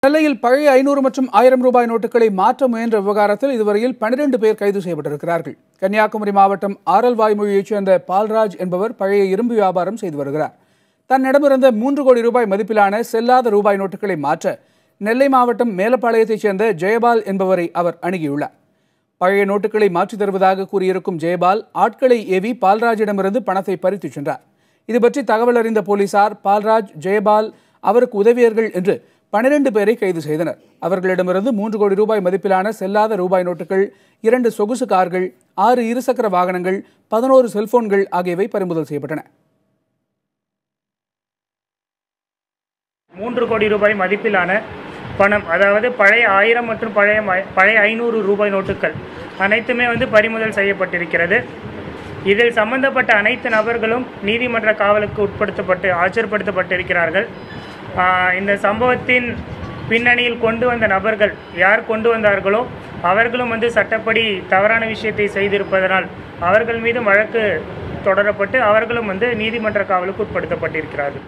நெல்லையில் பழைய 500 மற்றும் 1000 ரூபாய் நோட்டுகளை மாற்ற முயன்ற விவகாரத்தில் இதுவரையில் 12 பேர் கைது செய்யப்பட்டிருக்கிறார்கள். கன்னியாகுமரி மாவட்டம் ஆரல்வாய்மொழியைச் சேர்ந்த பால்ராஜ் என்பவர் பழைய இரும்பு வியாபாரம் செய்து வருகிறார். தன்னிடமிருந்த 3 கோடி ரூபாய் மதிப்பிலான செல்லாத ரூபாய் நோட்டுகளை மாற்ற நெல்லை மாவட்டம் மேலப்பாளையத்தைச் சேர்ந்த ஜெயபால் என்பவரை அவர் அணுகியுள்ளார். பழைய நோட்டுகளை மாற்றித் தருவதாக கூறியிருக்கும் ஜெயபால் ஆட்களை ஏவி பால்ராஜிடமிருந்து பணத்தை பறித்துச் சென்றார். இதுபற்றி தகவல் அறிந்த போலீசார் பால்ராஜ், ஜெயபால், அவருக்கு உதவியர்கள் என்று 12 பேரை கைது செய்தனர். அவர்களிடமிருந்து 3 கோடி ரூபாய் மதிப்பிலான செல்லாத ரூபாய் நோட்டுகள், 2 சொகுசு கார்கள், 6 இருசக்கர வாகனங்கள், 11 செல்போன்கள் ஆகியவை பறிமுதல் செய்யப்பட்டன. 3 கோடி ரூபாய் மதிப்பிலான பணம், அதாவது பழைய 1000 மற்றும் பழைய 500 ரூபாய் நோட்டுகள் அனைத்துமே பறிமுதல் செய்யப்பட்டிருக்கிறது. இதில் சம்பந்தப்பட்ட அனைத்து நபர்களும் நீதிமன்ற காவலுக்கு ஆஜர்படுத்தப்பட்டிருக்கிறார்கள். இந்த சம்பவத்தின் பின்னணியில் கொண்டு வந்த நபர்கள் யார் கொண்டு வந்தார்களோ அவர்களும் சட்டப்படி தவறான விஷயத்தை செய்திருப்பதனால் அவர்கள் மீது வழக்கு தொடரப்பட்டு அவர்களும் நீதிமன்ற காவலுக்கு உட்படுத்தப்பட்டிருக்கிறார்கள்.